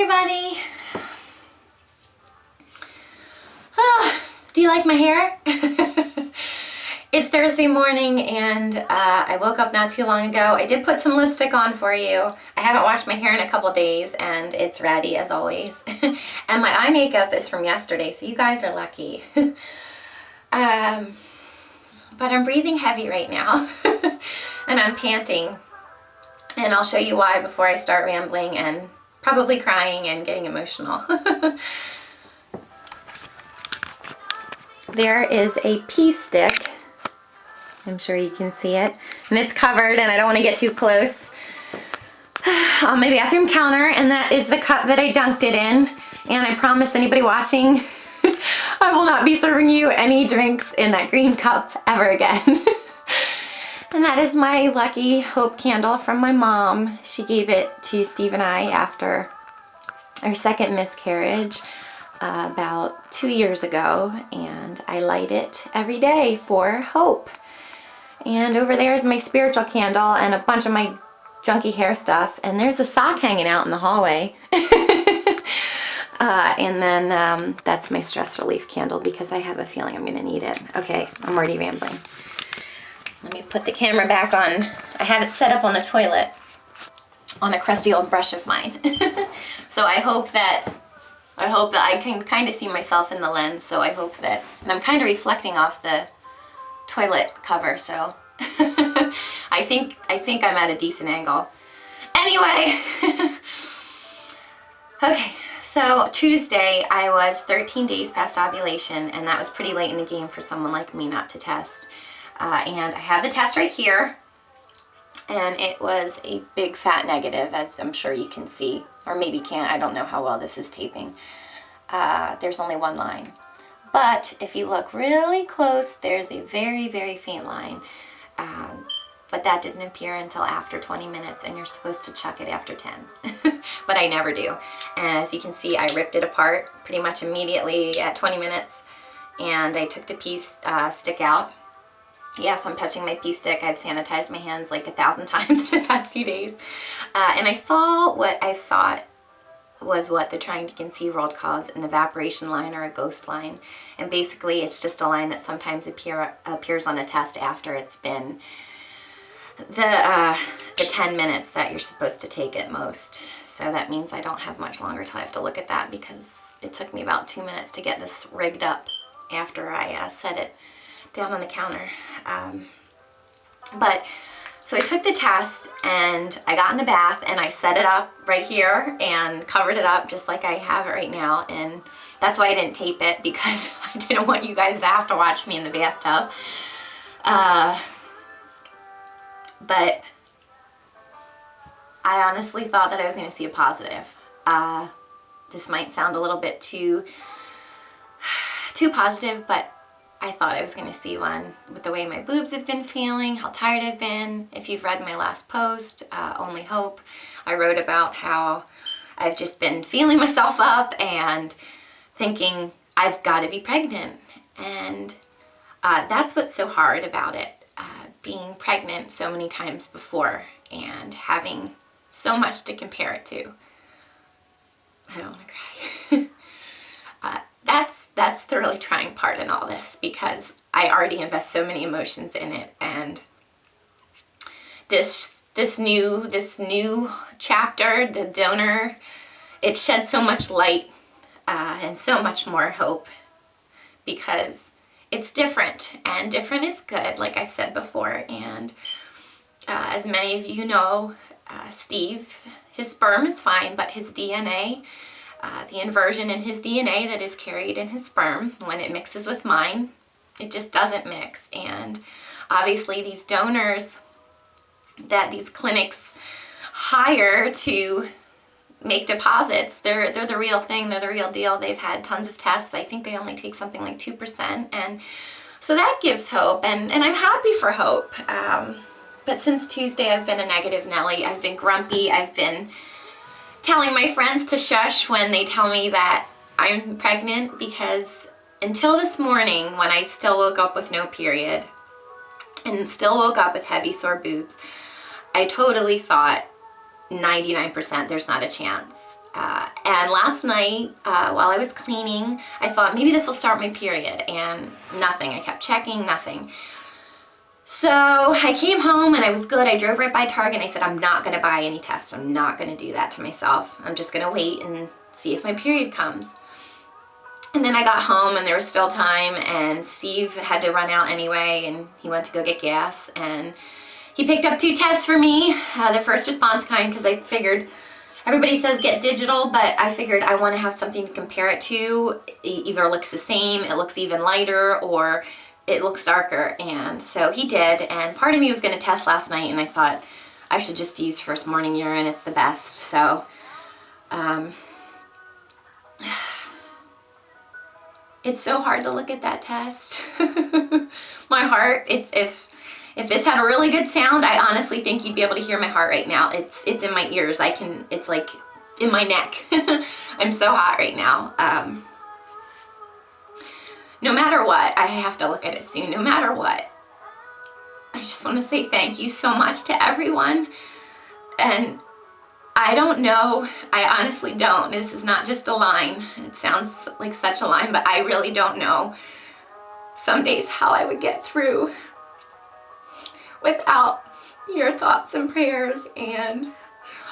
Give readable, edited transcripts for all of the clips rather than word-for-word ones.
everybody. Do you like my hair? It's Thursday morning and I woke up not too long ago. I did put some lipstick on for you. I haven't washed my hair in a couple days and it's ratty as always. And my eye makeup is from yesterday, so you guys are lucky. But I'm breathing heavy right now and I'm panting. And I'll show you why before I start rambling and probably crying and getting emotional. There is a pea stick. I'm sure you can see it. And it's covered and I don't want to get too close. On my bathroom counter, and that is the cup that I dunked it in. And I promise anybody watching, I will not be serving you any drinks in that green cup ever again. And that is my lucky hope candle from my mom. She gave it to Steve and I after our second miscarriage about 2 years ago, and I light it every day for hope. And over there is my spiritual candle and a bunch of my junky hair stuff, and there's a sock hanging out in the hallway. And then that's my stress relief candle because I have a feeling I'm gonna need it. Okay, I'm already rambling. Let me put the camera back on. I have it set up on the toilet on a crusty old brush of mine. So I hope that I can kind of see myself in the lens. So I hope that, and I'm kind of reflecting off the toilet cover, so I think I'm at a decent angle. Anyway, okay, so Tuesday I was 13 days past ovulation, and that was pretty late in the game for someone like me not to test. And I have the test right here, and it was a big fat negative, as I'm sure you can see, or maybe can't. I don't know how well this is taping. There's only one line. But if you look really close, there's a very, very faint line. But that didn't appear until after 20 minutes, and you're supposed to check it after 10. But I never do. And as you can see, I ripped it apart pretty much immediately at 20 minutes. And I took the pea stick out. Yes, I'm touching my pea stick. I've sanitized my hands like 1,000 times in the past few days. And I saw what I thought was what the Trying to Conceive world calls an evaporation line or a ghost line. And basically it's just a line that sometimes appears on a test after it's been the 10 minutes that you're supposed to take at most. So that means I don't have much longer till I have to look at that, because it took me about 2 minutes to get this rigged up after I set it down on the counter. So I took the test and I got in the bath and I set it up right here and covered it up just like I have it right now. And that's why I didn't tape it, because I didn't want you guys to have to watch me in the bathtub. But I honestly thought that I was going to see a positive. This might sound a little bit too positive, but I thought I was going to see one with the way my boobs have been feeling, how tired I've been. If you've read my last post, Only Hope, I wrote about how I've just been feeling myself up and thinking I've got to be pregnant. And that's what's so hard about it, being pregnant so many times before and having so much to compare it to. I don't want to cry. That's the really trying part in all this, because I already invest so many emotions in it, and this new chapter, the donor, it sheds so much light and so much more hope, because it's different, and different is good, like I've said before. And as many of you know, Steve, his sperm is fine, but his DNA, the inversion in his DNA that is carried in his sperm, when it mixes with mine, it just doesn't mix. And obviously these donors that these clinics hire to make deposits, they're the real thing, they're the real deal. They've had tons of tests. I think they only take something like 2%. And so that gives hope, and I'm happy for hope. But since Tuesday I've been a negative Nelly. I've been grumpy. I've been telling my friends to shush when they tell me that I'm pregnant, because until this morning, when I still woke up with no period and still woke up with heavy sore boobs, I totally thought 99% there's not a chance. And last night, while I was cleaning, I thought maybe this will start my period, and nothing. I kept checking, nothing. So I came home and I was good. I drove right by Target and I said, I'm not gonna buy any tests. I'm not gonna do that to myself. I'm just gonna wait and see if my period comes. And then I got home and there was still time, and Steve had to run out anyway, and he went to go get gas, and he picked up 2 tests for me, the first response kind, because I figured, everybody says get digital, but I figured I want to have something to compare it to. It either looks the same, it looks even lighter, or it looks darker. And so he did, and part of me was going to test last night, and I thought I should just use first morning urine. It's the best. So it's so hard to look at that test. My heart, if this had a really good sound, I honestly think you'd be able to hear my heart right now. It's in my ears. It's like in my neck. I'm so hot right now. No matter what, I have to look at it soon. No matter what. I just want to say thank you so much to everyone. And I don't know. I honestly don't. This is not just a line. It sounds like such a line, but I really don't know some days how I would get through without your thoughts and prayers and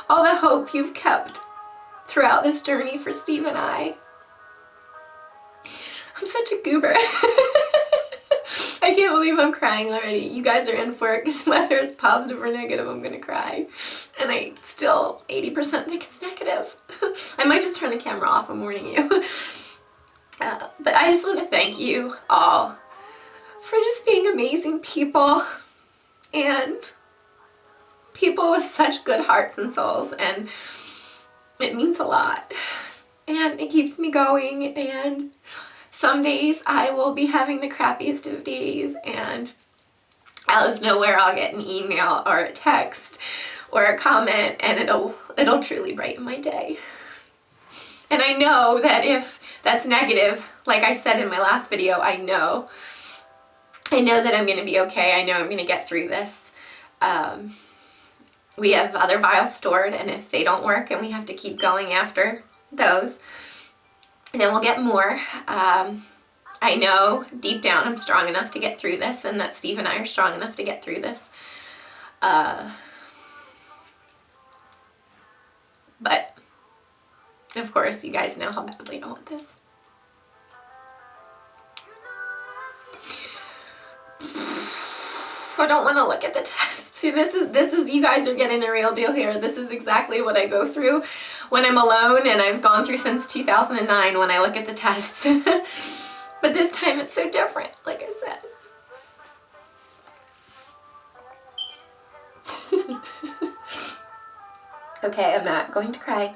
all the hope you've kept throughout this journey for Steve and I. I'm such a goober. I can't believe I'm crying already. You guys are in for it, because whether it's positive or negative, I'm gonna cry. And I still 80% think it's negative. I might just turn the camera off, I'm warning you. But I just want to thank you all for just being amazing people, and people with such good hearts and souls, and it means a lot, and it keeps me going. And some days I will be having the crappiest of days, and out of nowhere I'll get an email or a text or a comment, and it'll truly brighten my day. And I know that if that's negative, like I said in my last video, I know that I'm going to be okay. I know I'm going to get through this. We have other vials stored, and if they don't work and we have to keep going after those, and then we'll get more. I know deep down I'm strong enough to get through this, and that Steve and I are strong enough to get through this. But of course, you guys know how badly I want this. I don't want to look at the test. See, this is you guys are getting the real deal here. This is exactly what I go through when I'm alone, and I've gone through since 2009 when I look at the tests. But this time it's so different, like I said. Okay, I'm not going to cry.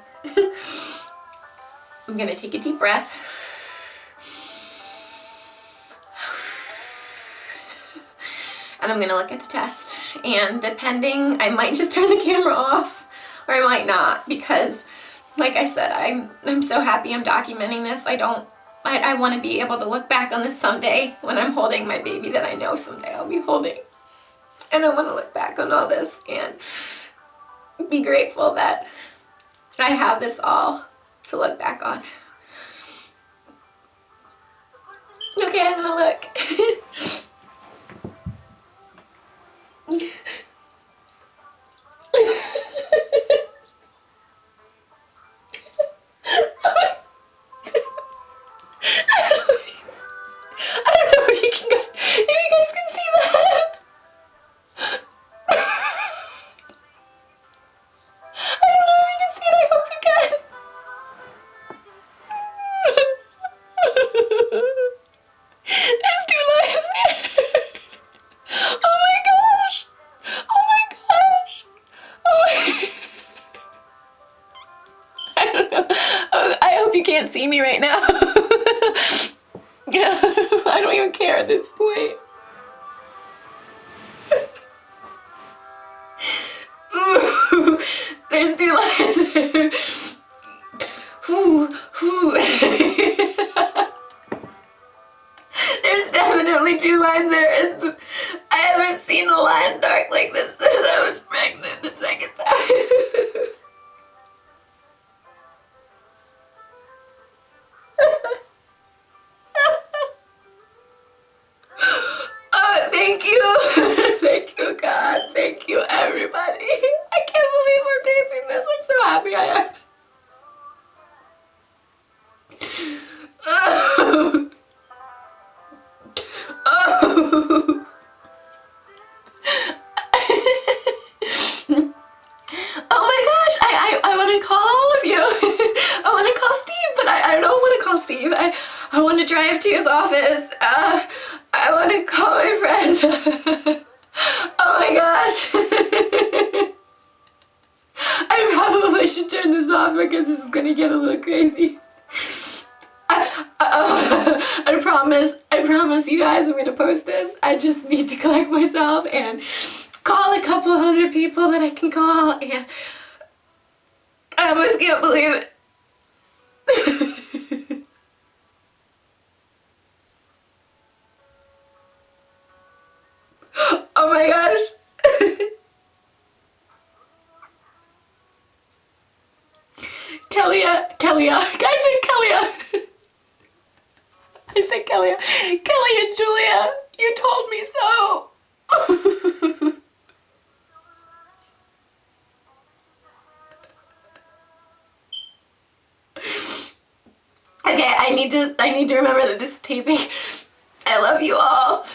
I'm going to take a deep breath. And I'm going to look at the test. And depending, I might just turn the camera off, or I might not, because like I said, I'm so happy I'm documenting this. I want to be able to look back on this someday when I'm holding my baby that I know someday I'll be holding. And I want to look back on all this and be grateful that I have this all to look back on. Okay, I'm gonna look. Can't see me right now. Yeah, I don't even care at this point. Ooh, there's 2 lines there. Ooh, ooh. There's definitely 2 lines there. I haven't seen the line dark like this since I was pregnant the second time. Thank you, everybody. I can't believe we're taping this. I'm so happy I am. Oh. Oh. Oh my gosh, I want to call all of you. I want to call Steve, but I don't want to call Steve. I want to drive to his office. I want to call my friends. Oh my gosh. I probably should turn this off because this is going to get a little crazy. I promise you guys I'm going to post this. I just need to collect myself and call a couple hundred people that I can call, and I almost can't believe it. Oh my gosh. Kellia. I said Kellia. I said Kellia. Kelly and Julia, you told me so. Okay, I need to remember that this is taping. I love you all.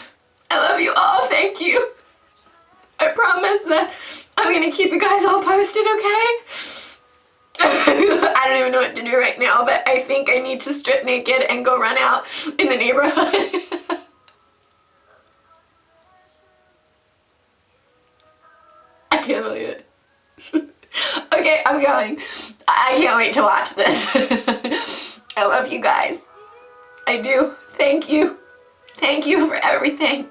I love you all. Thank you. I promise that I'm gonna keep you guys all posted, okay? I don't even know what to do right now, but I think I need to strip naked and go run out in the neighborhood. I can't believe it. Okay, I'm going. I can't wait to watch this. I love you guys. I do. Thank you. Thank you for everything.